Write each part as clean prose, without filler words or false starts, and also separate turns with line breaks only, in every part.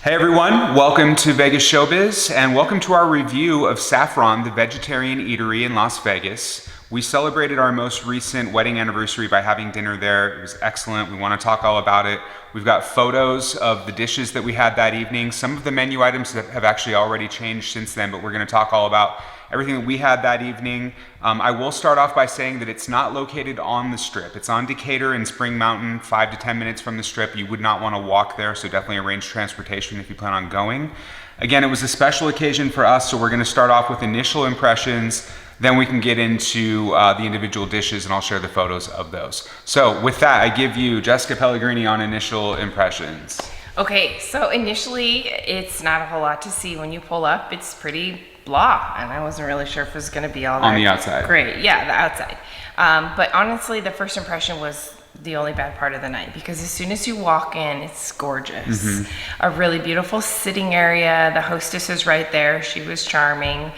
Hey everyone, welcome to Vegas Showbiz and welcome to our review of Saffron, the Vegetarian Eatery in Las Vegas. We celebrated our most recent wedding anniversary by having dinner there. It was excellent. We want to talk all about it. We've got photos of the dishes that we had that evening. Some of the menu items have actually already changed since then, but we're going to talk all about everything that we had that evening. I will start off by saying that it's not located on the Strip. It's on Decatur and Spring Mountain, 5 to 10 minutes from the Strip. You would not want to walk there, so definitely arrange transportation if you plan on going. Again, it was a special occasion for us, so we're going to start off with initial impressions, then we can get into the individual dishes and I'll share the photos of those. So with that, I give you Jessica Pellegrini on initial impressions.
Okay, so initially it's not a whole lot to see when you pull up. It's pretty blah, and I wasn't really sure if it was going to be all that
on the outside.
Great, yeah, the outside. But honestly, the first impression was the only bad part of the night, because as soon as you walk in, it's gorgeous. A really beautiful sitting area. The hostess is right there. She was charming.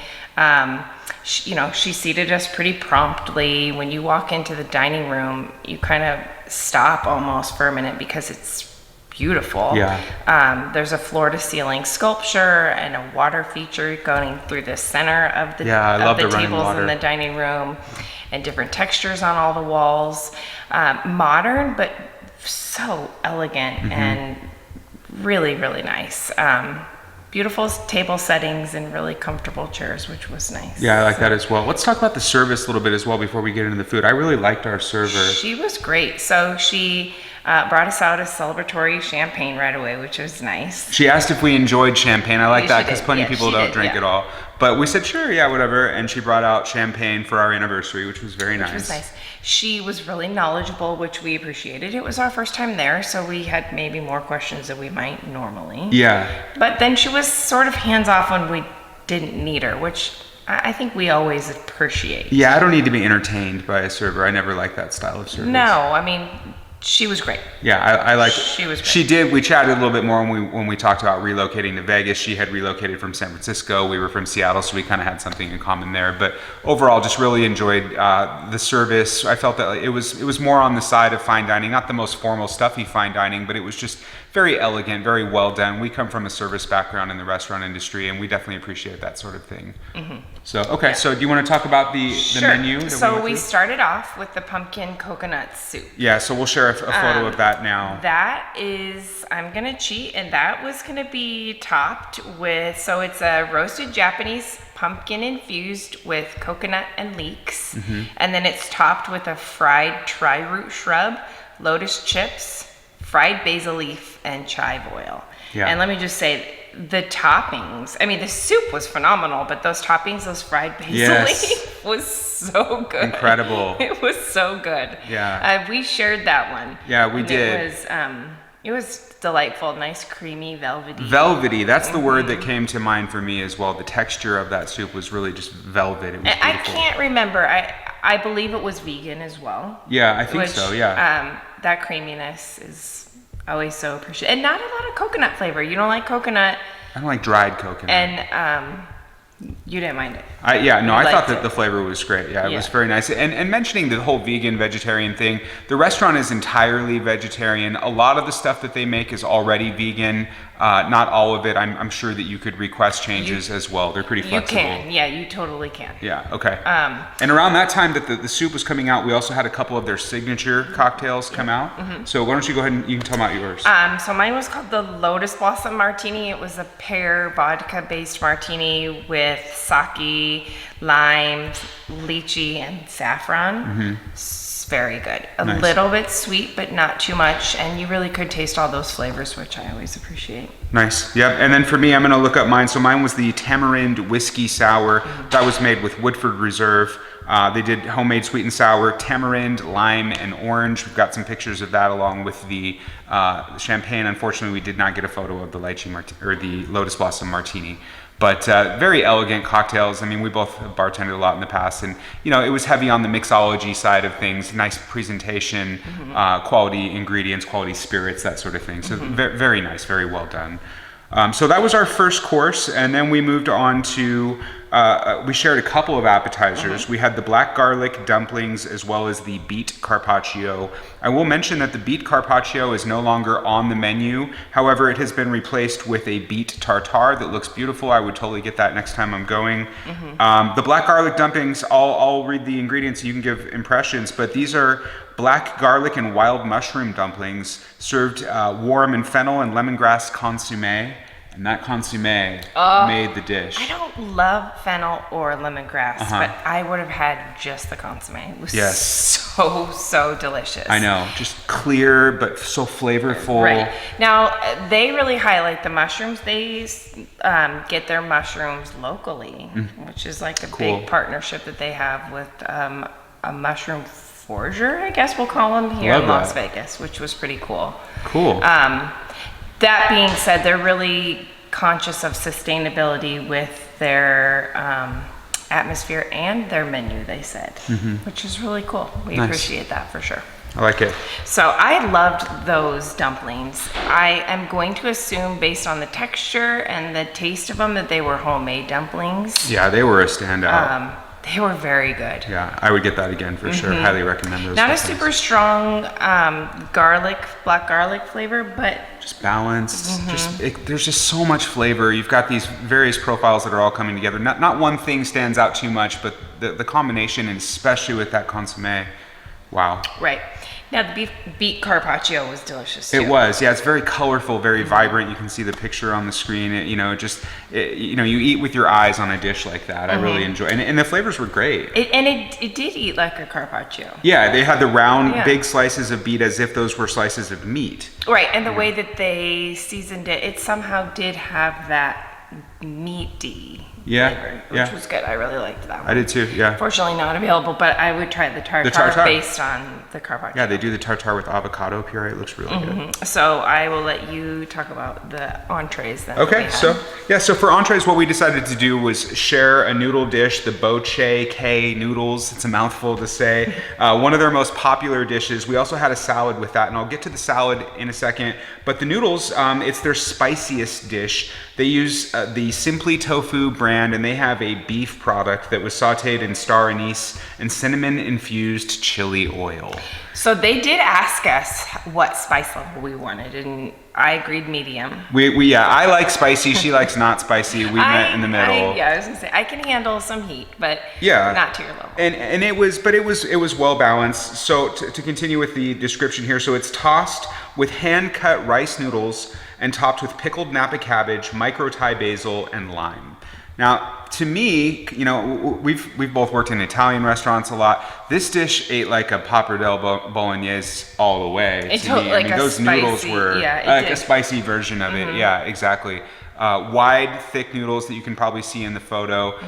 She seated us pretty promptly. When you walk into the dining room, you kind of stop almost for a minute because it's beautiful.
Yeah.
There's a floor-to-ceiling sculpture and a water feature going through the center of the, tables in the dining room, and different textures on all the walls. Modern, but so elegant and really, really nice. Beautiful table settings and really comfortable chairs, which was nice.
Yeah, I like that as well. Let's talk about the service a little bit as well before we get into the food. I really liked our server.
She was great. So she brought us out a celebratory champagne right away, which was nice.
She asked if we enjoyed champagne. I like that because plenty of people don't drink it all. But we said, sure, yeah, whatever. And she brought out champagne for our anniversary, which was very nice.
Which was nice. She was really knowledgeable, which we appreciated. It was our first time there, so we had maybe more questions than we might normally.
Yeah.
But then she was sort of hands-off when we didn't need her, which I think we always appreciate.
Yeah, I don't need to be entertained by a server. I never liked that style of service.
No, I mean, she was great.
Yeah, I like it.
She was great.
She did. We chatted a little bit more when we talked about relocating to Vegas. She had relocated from San Francisco. We were from Seattle, so we kind of had something in common there. But overall, just really enjoyed the service. I felt that it was more on the side of fine dining, not the most formal, stuffy fine dining, but it was just very elegant, very well done. We come from a service background in the restaurant industry, and we definitely appreciate that sort of thing. So, okay, so do you want to talk about the menu?
So we started off with the pumpkin coconut soup.
Yeah, so we'll share a photo of that now.
That is, I'm gonna cheat, and that was gonna be topped with, so it's a roasted Japanese pumpkin infused with coconut and leeks, and then it's topped with a fried tri-root shrub, lotus chips, fried basil leaf, and chive oil.
Yeah.
And let me just say, the toppings, I mean, the soup was phenomenal, but those toppings, those fried basil leaf was so good.
Incredible.
It was so good.
Yeah.
We shared that one.
Yeah, we did.
It was delightful, nice, creamy, velvety.
Velvety, that's the word that came to mind for me as well. The texture of that soup was really just velvet. It was beautiful.
I can't remember. I believe it was vegan as well.
Yeah, I think so, yeah.
That creaminess is always so appreciated. And not a lot of coconut flavor. You don't like coconut.
I don't like dried coconut.
And you didn't mind it.
I thought that the flavor was great. Yeah, it was very nice. And mentioning the whole vegan vegetarian thing, the restaurant is entirely vegetarian. A lot of the stuff that they make is already vegan. Not all of it. I'm sure that you could request changes as well. They're pretty flexible.
You can. Yeah, you totally can.
Yeah, okay. And around that time that the soup was coming out, we also had a couple of their signature cocktails come out. So why don't you go ahead and you can tell them about yours.
So mine was called the Lotus Blossom Martini. It was a pear vodka-based martini with sake, lime, lychee, and saffron. Very good. A little bit sweet, but not too much. And you really could taste all those flavors, which I always appreciate.
Nice. Yep. And then for me, I'm going to look up mine. So mine was the Tamarind Whiskey Sour. That was made with Woodford Reserve. They did homemade sweet and sour, tamarind, lime, and orange. We've got some pictures of that along with the champagne. Unfortunately, we did not get a photo of the the Lotus Blossom Martini. But very elegant cocktails. I mean, we both have bartended a lot in the past, and it was heavy on the mixology side of things. Nice presentation, quality ingredients, quality spirits, that sort of thing. So very nice, very well done. So that was our first course, and then we moved on to we shared a couple of appetizers. We had the Black Garlic Dumplings as well as the Beet Carpaccio. I will mention that the Beet Carpaccio is no longer on the menu. However, it has been replaced with a beet tartare that looks beautiful. I would totally get that next time I'm going. The Black Garlic Dumplings, I'll read the ingredients so you can give impressions, but these are black garlic and wild mushroom dumplings served warm in fennel and lemongrass consommé. And that consommé made the dish.
I don't love fennel or lemongrass, but I would have had just the consommé. It was so delicious.
I know, just clear but so flavorful.
Right. Now, they really highlight the mushrooms. They get their mushrooms locally, which is like a big partnership that they have with a mushroom forger, I guess we'll call them, here in Las Vegas, which was pretty cool.
Cool.
That being said, they're really conscious of sustainability with their atmosphere and their menu, they said, which is really cool. We appreciate that for sure.
I like it.
So I loved those dumplings. I am going to assume, based on the texture and the taste of them, that they were homemade dumplings.
Yeah, they were a standout.
They were very good.
Yeah, I would get that again for sure. Highly recommend those.
Not a super strong black garlic flavor, but
just balanced. There's just so much flavor. You've got these various profiles that are all coming together. Not one thing stands out too much, but the combination, and especially with that consommé, wow.
Right. Now the beet carpaccio was delicious too.
It was, yeah. It's very colorful, very vibrant. You can see the picture on the screen. You eat with your eyes on a dish like that. I really enjoy, and the flavors were great.
It did eat like a carpaccio.
Yeah, they had the round, big slices of beet as if those were slices of meat.
Right, and the way that they seasoned it, it somehow did have that meaty flavor, which was good. I really liked that one.
I did too, yeah.
Fortunately not available, but I would try the tartare based on the carpaccio.
Yeah, they do the tartare with avocado puree. It looks really good.
So I will let you talk about the entrees then.
Okay, so for entrees, what we decided to do was share a noodle dish, the Bo Chay Cay Noodles. It's a mouthful to say. One of their most popular dishes. We also had a salad with that, and I'll get to the salad in a second. But the noodles, it's their spiciest dish. They use the Simply Tofu brand, and they have a beef product that was sauteed in star anise and cinnamon-infused chili oil.
So they did ask us what spice level we wanted, and I agreed medium.
I like spicy. She likes not spicy. We met in the middle.
I was gonna say I can handle some heat, but not to your level.
And it was well balanced. So to continue with the description here, so it's tossed with hand-cut rice noodles and topped with pickled Napa cabbage, micro Thai basil, and lime. Now, to me, we've both worked in Italian restaurants a lot. This dish ate like a pappardelle bolognese all the way. Those noodles were like a spicy version of it. Yeah, exactly. Wide, thick noodles that you can probably see in the photo.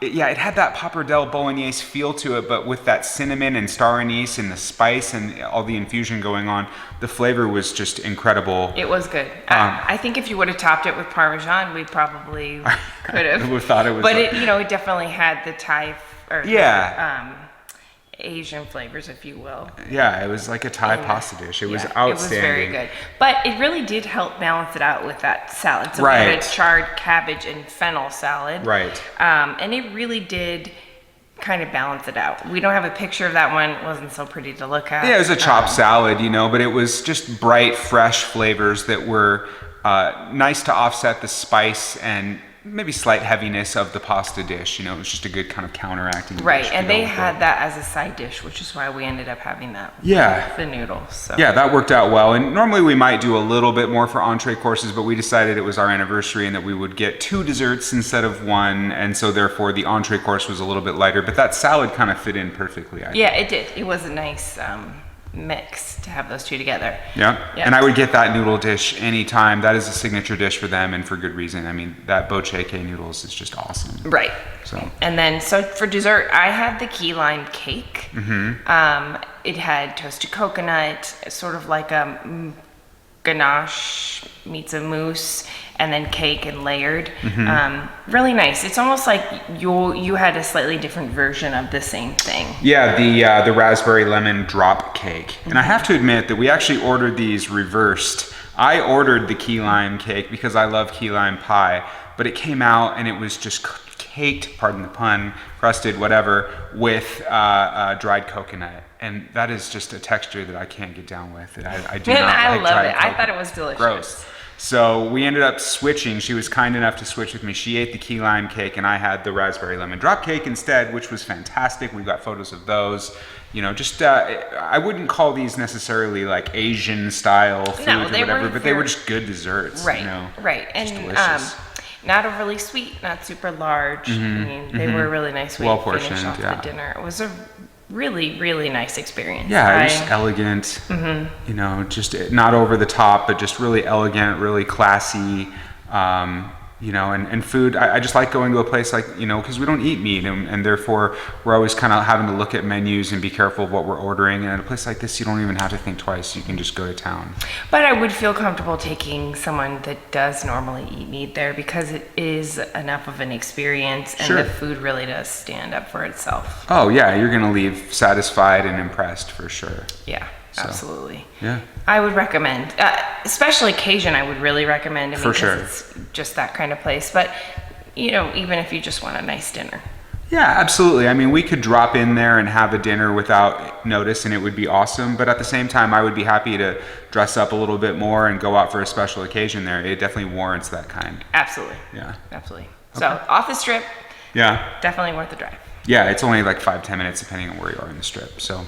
It had that pappardelle bolognese feel to it, but with that cinnamon and star anise and the spice and all the infusion going on, the flavor was just incredible.
It was good. I think if you would have topped it with Parmesan, we probably could have.
We thought it was.
But it definitely had the Thai Asian flavors, if you will.
Yeah, it was like a Thai pasta dish. It was outstanding. It was very good.
But it really did help balance it out with that salad. So we had a charred cabbage and fennel salad.
Right.
And it really did kind of balance it out. We don't have a picture of that one. It wasn't so pretty to look at.
Yeah, it was a chopped salad, but it was just bright, fresh flavors that were nice to offset the spice and maybe slight heaviness of the pasta dish. It was just a good kind of counteracting dish.
Right, and they had that as a side dish, which is why we ended up having that with the noodles. So.
Yeah, that worked out well. And normally we might do a little bit more for entree courses, but we decided it was our anniversary and that we would get 2 desserts instead of 1, and so therefore the entree course was a little bit lighter, but that salad kind of fit in perfectly, I think.
Yeah, it did. It was a nice mix to have those two together.
Yeah. And I would get that noodle dish anytime. That is a signature dish for them, and for good reason. I mean, that Bo Chay Cay Noodles is just awesome.
Right.
So.
And then, for dessert, I had the key lime cake. It had toasted coconut, sort of like a ganache meets a mousse, and then cake and layered. Really nice. It's almost like you had a slightly different version of the same thing.
Yeah, the raspberry lemon drop cake. And I have to admit that we actually ordered these reversed. I ordered the key lime cake because I love key lime pie, but it came out and it was just caked, pardon the pun, crusted, whatever, with dried coconut. And that is just a texture that I can't get down with. I do not
I
like
love
dried
it.
coconut.
I thought it was delicious.
Gross. So we ended up switching. She was kind enough to switch with me. She ate the key lime cake and I had the raspberry lemon drop cake instead, which was fantastic. We got photos of those. You know, just I wouldn't call these necessarily like Asian style food or whatever, but they were just good desserts.
Right,
you know,
right.
just
And
delicious.
not overly sweet, not super large. I mean, they were a really nice way
Well
to finish
portioned,
off
yeah.
the dinner. It was a really, really nice experience.
Yeah, it was just elegant. You know, just not over the top, but just really elegant, really classy. You know, and food, I just like going to a place like, you know, because we don't eat meat and therefore we're always kind of having to look at menus and be careful of what we're ordering. And at a place like this, you don't even have to think twice. You can just go to town.
But I would feel comfortable taking someone that does normally eat meat there because it is enough of an experience and
Sure.
the food really does stand up for itself.
Oh, yeah, you're going to leave satisfied and impressed for sure.
Yeah, absolutely.
Yeah.
I would recommend, especially Cajun, I would really recommend. I mean,
For sure.
'cause it's just that kind of place. But, you know, even if you just want a nice dinner.
Yeah, absolutely. I mean, we could drop in there and have a dinner without notice and it would be awesome. But at the same time, I would be happy to dress up a little bit more and go out for a special occasion there. It definitely warrants that kind.
Absolutely.
Yeah.
Absolutely. So off the strip,
Yeah.
definitely worth the drive.
Yeah, it's only like 5-10 minutes depending on where you are in the strip. So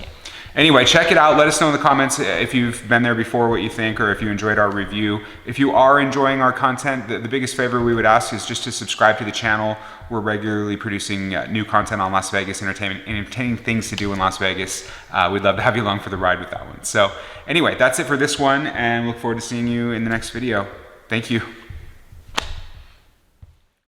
anyway, check it out. Let us know in the comments if you've been there before, what you think, or if you enjoyed our review. If you are enjoying our content, the biggest favor we would ask is just to subscribe to the channel. We're regularly producing new content on Las Vegas, entertaining things to do in Las Vegas. We'd love to have you along for the ride with that one. So anyway, that's it for this one, and look forward to seeing you in the next video. Thank you.